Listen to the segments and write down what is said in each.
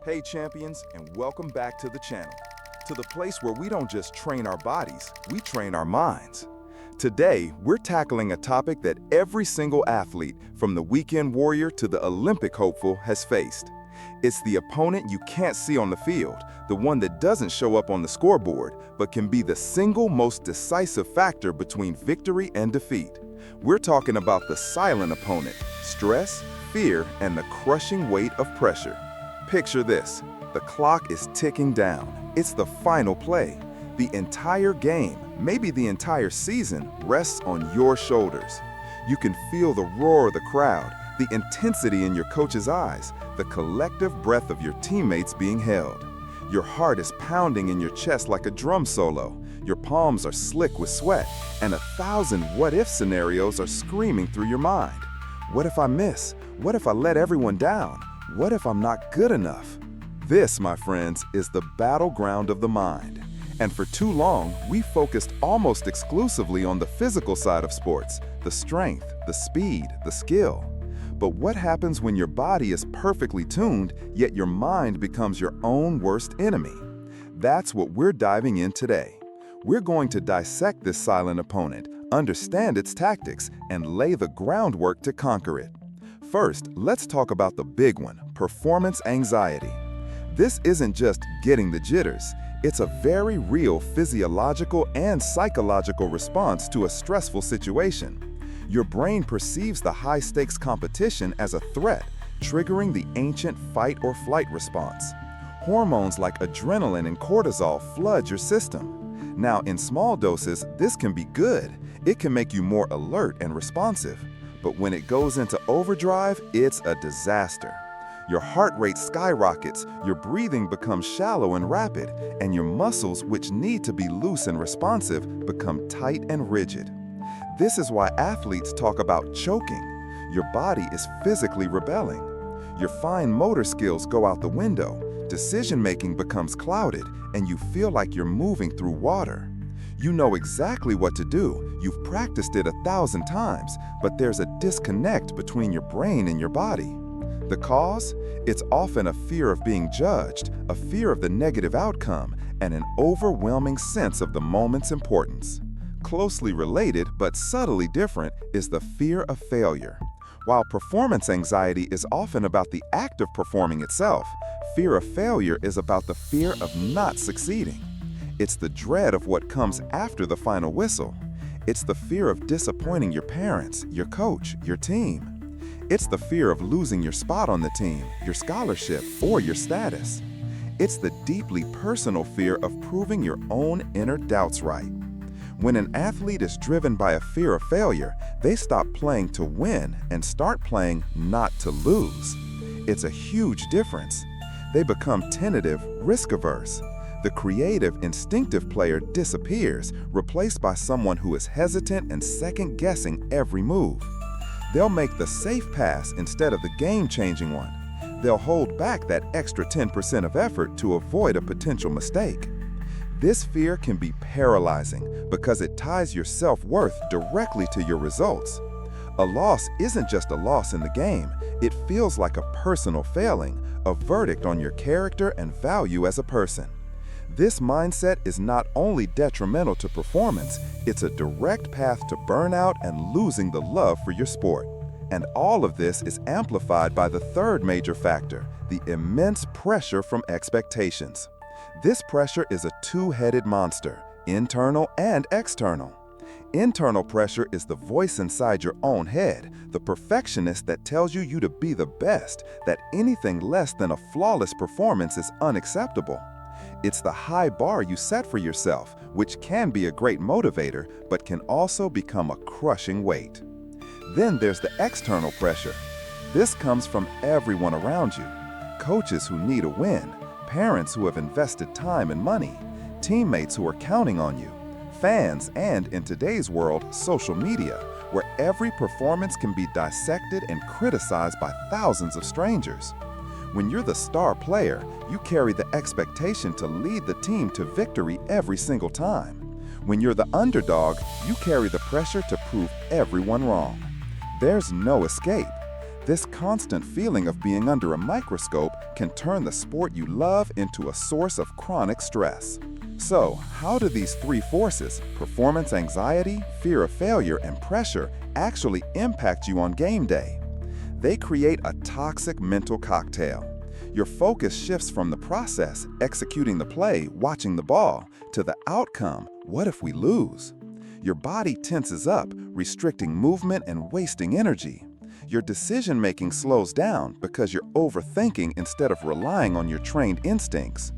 Hey champions, and welcome back to the channel, to the place where we don't just train our bodies, we train our minds. Today, we're tackling a topic that every single athlete, from the weekend warrior to the Olympic hopeful, has faced. It's the opponent you can't see on the field, the one that doesn't show up on the scoreboard, but can be the single most decisive factor between victory and defeat. We're talking about the silent opponent, stress, fear, and the crushing weight of pressure. Picture this, the clock is ticking down. It's the final play. The entire game, maybe the entire season, rests on your shoulders. You can feel the roar of the crowd, the intensity in your coach's eyes, the collective breath of your teammates being held. Your heart is pounding in your chest like a drum solo. Your palms are slick with sweat, and 1,000 what-if scenarios are screaming through your mind. What if I miss? What if I let everyone down? What if I'm not good enough? This, my friends, is the battleground of the mind. And for too long, we focused almost exclusively on the physical side of sports, the strength, the speed, the skill. But what happens when your body is perfectly tuned, yet your mind becomes your own worst enemy? That's what we're diving in today. We're going to dissect this silent opponent, understand its tactics, and lay the groundwork to conquer it. First, let's talk about the big one, performance anxiety. This isn't just getting the jitters. It's a very real physiological and psychological response to a stressful situation. Your brain perceives the high-stakes competition as a threat, triggering the ancient fight or flight response. Hormones like adrenaline and cortisol flood your system. Now, in small doses, this can be good. It can make you more alert and responsive. But when it goes into overdrive, it's a disaster. Your heart rate skyrockets, your breathing becomes shallow and rapid, and your muscles, which need to be loose and responsive, become tight and rigid. This is why athletes talk about choking. Your body is physically rebelling. Your fine motor skills go out the window, decision-making becomes clouded, and you feel like you're moving through water. You know exactly what to do, you've practiced it 1,000 times, but there's a disconnect between your brain and your body. The cause? It's often a fear of being judged, a fear of the negative outcome, and an overwhelming sense of the moment's importance. Closely related, but subtly different, is the fear of failure. While performance anxiety is often about the act of performing itself, fear of failure is about the fear of not succeeding. It's the dread of what comes after the final whistle. It's the fear of disappointing your parents, your coach, your team. It's the fear of losing your spot on the team, your scholarship, or your status. It's the deeply personal fear of proving your own inner doubts right. When an athlete is driven by a fear of failure, they stop playing to win and start playing not to lose. It's a huge difference. They become tentative, risk-averse. The creative, instinctive player disappears, replaced by someone who is hesitant and second-guessing every move. They'll make the safe pass instead of the game-changing one. They'll hold back that extra 10% of effort to avoid a potential mistake. This fear can be paralyzing because it ties your self-worth directly to your results. A loss isn't just a loss in the game, it feels like a personal failing, a verdict on your character and value as a person. This mindset is not only detrimental to performance, it's a direct path to burnout and losing the love for your sport. And all of this is amplified by the third major factor, the immense pressure from expectations. This pressure is a two-headed monster, internal and external. Internal pressure is the voice inside your own head, the perfectionist that tells you to be the best, that anything less than a flawless performance is unacceptable. It's the high bar you set for yourself, which can be a great motivator, but can also become a crushing weight. Then there's the external pressure. This comes from everyone around you. Coaches who need a win, parents who have invested time and money, teammates who are counting on you, fans, and in today's world, social media, where every performance can be dissected and criticized by thousands of strangers. When you're the star player, you carry the expectation to lead the team to victory every single time. When you're the underdog, you carry the pressure to prove everyone wrong. There's no escape. This constant feeling of being under a microscope can turn the sport you love into a source of chronic stress. So, how do these three forces, performance anxiety, fear of failure, and pressure, actually impact you on game day? They create a toxic mental cocktail. Your focus shifts from the process, executing the play, watching the ball, to the outcome, what if we lose? Your body tenses up, restricting movement and wasting energy. Your decision-making slows down because you're overthinking instead of relying on your trained instincts.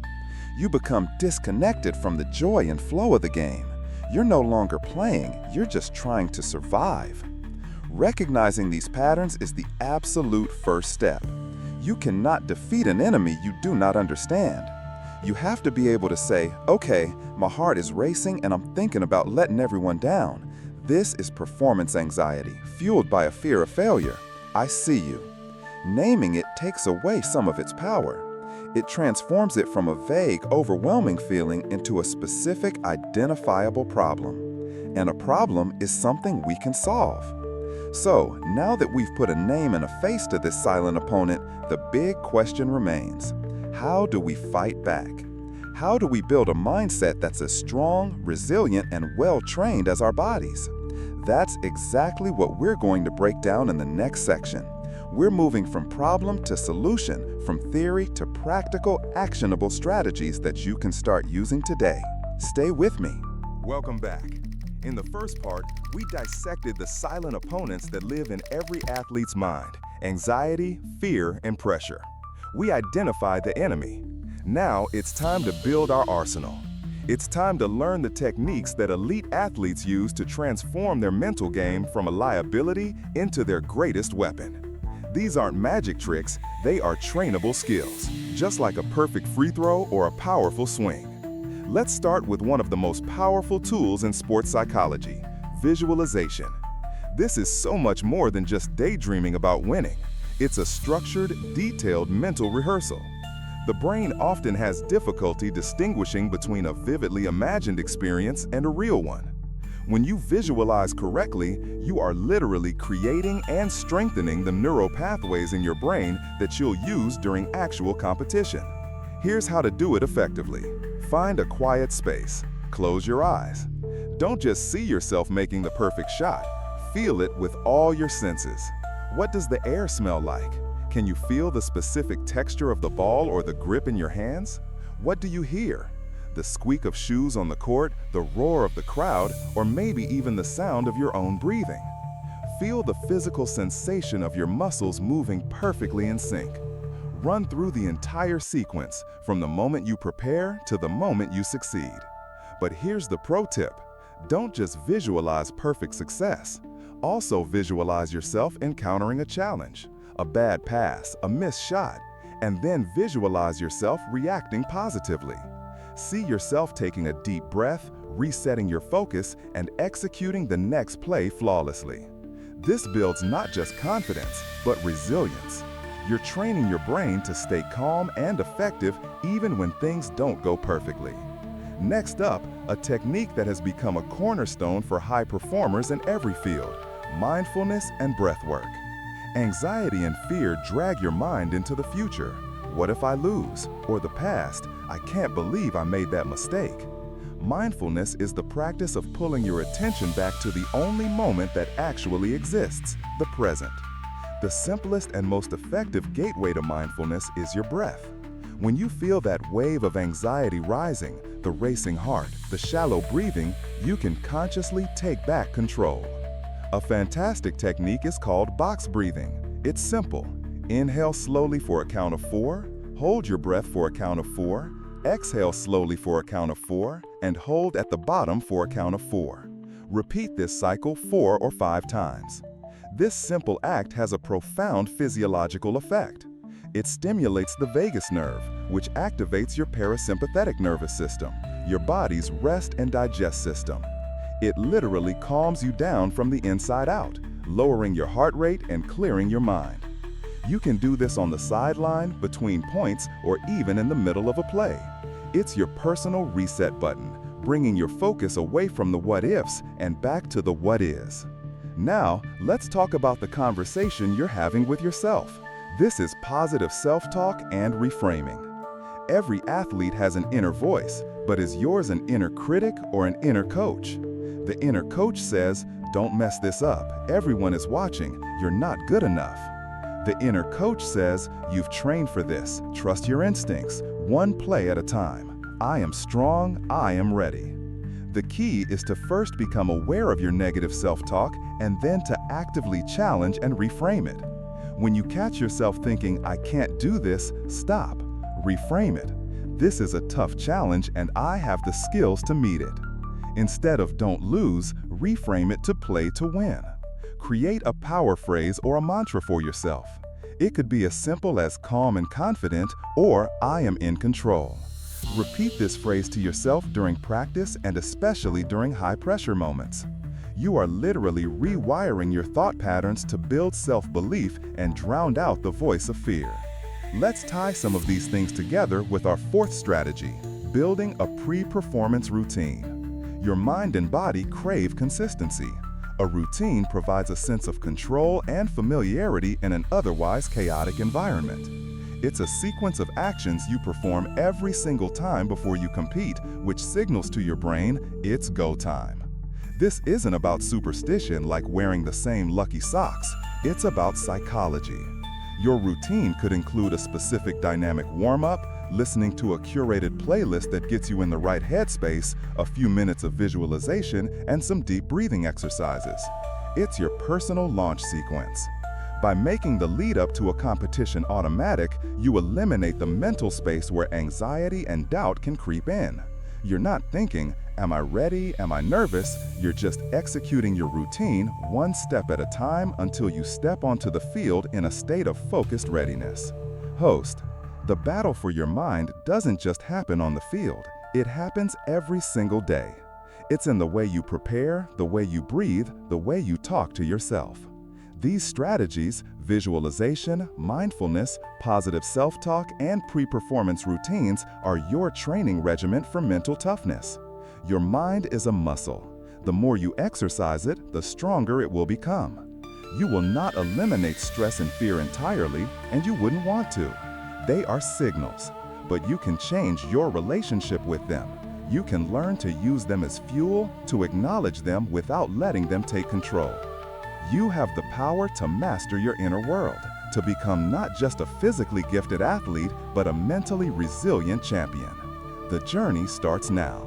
You become disconnected from the joy and flow of the game. You're no longer playing, you're just trying to survive. Recognizing these patterns is the absolute first step. You cannot defeat an enemy you do not understand. You have to be able to say, okay, my heart is racing and I'm thinking about letting everyone down. This is performance anxiety, fueled by a fear of failure. I see you. Naming it takes away some of its power. It transforms it from a vague, overwhelming feeling into a specific, identifiable problem. And a problem is something we can solve. So, now that we've put a name and a face to this silent opponent, the big question remains: how do we fight back? How do we build a mindset that's as strong, resilient, and well-trained as our bodies? That's exactly what we're going to break down in the next section. We're moving from problem to solution, from theory to practical, actionable strategies that you can start using today. Stay with me. Welcome back. In the first part, we dissected the silent opponents that live in every athlete's mind: anxiety, fear, and pressure. We identified the enemy. Now it's time to build our arsenal. It's time to learn the techniques that elite athletes use to transform their mental game from a liability into their greatest weapon. These aren't magic tricks, they are trainable skills, just like a perfect free throw or a powerful swing. Let's start with one of the most powerful tools in sports psychology: visualization. This is so much more than just daydreaming about winning. It's a structured, detailed mental rehearsal. The brain often has difficulty distinguishing between a vividly imagined experience and a real one. When you visualize correctly, you are literally creating and strengthening the neural pathways in your brain that you'll use during actual competition. Here's how to do it effectively. Find a quiet space. Close your eyes. Don't just see yourself making the perfect shot. Feel it with all your senses. What does the air smell like? Can you feel the specific texture of the ball or the grip in your hands? What do you hear? The squeak of shoes on the court, the roar of the crowd, or maybe even the sound of your own breathing. Feel the physical sensation of your muscles moving perfectly in sync. Run through the entire sequence, from the moment you prepare to the moment you succeed. But here's the pro tip: don't just visualize perfect success. Also visualize yourself encountering a challenge, a bad pass, a missed shot, and then visualize yourself reacting positively. See yourself taking a deep breath, resetting your focus, and executing the next play flawlessly. This builds not just confidence, but resilience. You're training your brain to stay calm and effective even when things don't go perfectly. Next up, a technique that has become a cornerstone for high performers in every field: mindfulness and breath work. Anxiety and fear drag your mind into the future. What if I lose? Or the past, I can't believe I made that mistake. Mindfulness is the practice of pulling your attention back to the only moment that actually exists, the present. The simplest and most effective gateway to mindfulness is your breath. When you feel that wave of anxiety rising, the racing heart, the shallow breathing, you can consciously take back control. A fantastic technique is called box breathing. It's simple. Inhale slowly for a count of 4, hold your breath for a count of 4, exhale slowly for a count of 4, and hold at the bottom for a count of 4. Repeat this cycle 4 or 5 times. This simple act has a profound physiological effect. It stimulates the vagus nerve, which activates your parasympathetic nervous system, your body's rest and digest system. It literally calms you down from the inside out, lowering your heart rate and clearing your mind. You can do this on the sideline, between points, or even in the middle of a play. It's your personal reset button, bringing your focus away from the what-ifs and back to the what is. Now, let's talk about the conversation you're having with yourself. This is positive self-talk and reframing. Every athlete has an inner voice, but is yours an inner critic or an inner coach? The inner coach says, "Don't mess this up. Everyone is watching. You're not good enough." The inner coach says, "You've trained for this. Trust your instincts. One play at a time. I am strong. I am ready." The key is to first become aware of your negative self-talk and then to actively challenge and reframe it. When you catch yourself thinking, "I can't do this," stop. Reframe it. "This is a tough challenge and I have the skills to meet it." Instead of "don't lose," reframe it to "play to win." Create a power phrase or a mantra for yourself. It could be as simple as "calm and confident" or "I am in control." Repeat this phrase to yourself during practice and especially during high-pressure moments. You are literally rewiring your thought patterns to build self-belief and drown out the voice of fear. Let's tie some of these things together with our fourth strategy, building a pre-performance routine. Your mind and body crave consistency. A routine provides a sense of control and familiarity in an otherwise chaotic environment. It's a sequence of actions you perform every single time before you compete, which signals to your brain it's go time. This isn't about superstition like wearing the same lucky socks. It's about psychology. Your routine could include a specific dynamic warm-up, listening to a curated playlist that gets you in the right headspace, a few minutes of visualization, and some deep breathing exercises. It's your personal launch sequence. By making the lead-up to a competition automatic, you eliminate the mental space where anxiety and doubt can creep in. You're not thinking, "Am I ready? Am I nervous?" You're just executing your routine one step at a time until you step onto the field in a state of focused readiness. Host. The battle for your mind doesn't just happen on the field. It happens every single day. It's in the way you prepare, the way you breathe, the way you talk to yourself. These strategies, visualization, mindfulness, positive self-talk, and pre-performance routines are your training regimen for mental toughness. Your mind is a muscle. The more you exercise it, the stronger it will become. You will not eliminate stress and fear entirely, and you wouldn't want to. They are signals, but you can change your relationship with them. You can learn to use them as fuel, to acknowledge them without letting them take control. You have the power to master your inner world, to become not just a physically gifted athlete, but a mentally resilient champion. The journey starts now.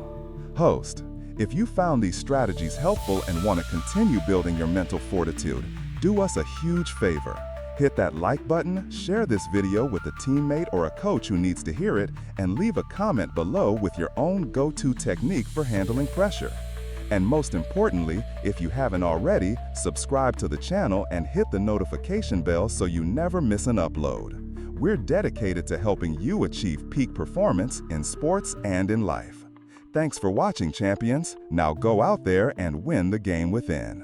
Host, if you found these strategies helpful and want to continue building your mental fortitude, do us a huge favor. Hit that like button, share this video with a teammate or a coach who needs to hear it, and leave a comment below with your own go-to technique for handling pressure. And most importantly, if you haven't already, subscribe to the channel and hit the notification bell so you never miss an upload. We're dedicated to helping you achieve peak performance in sports and in life. Thanks for watching, champions. Now go out there and win the game within.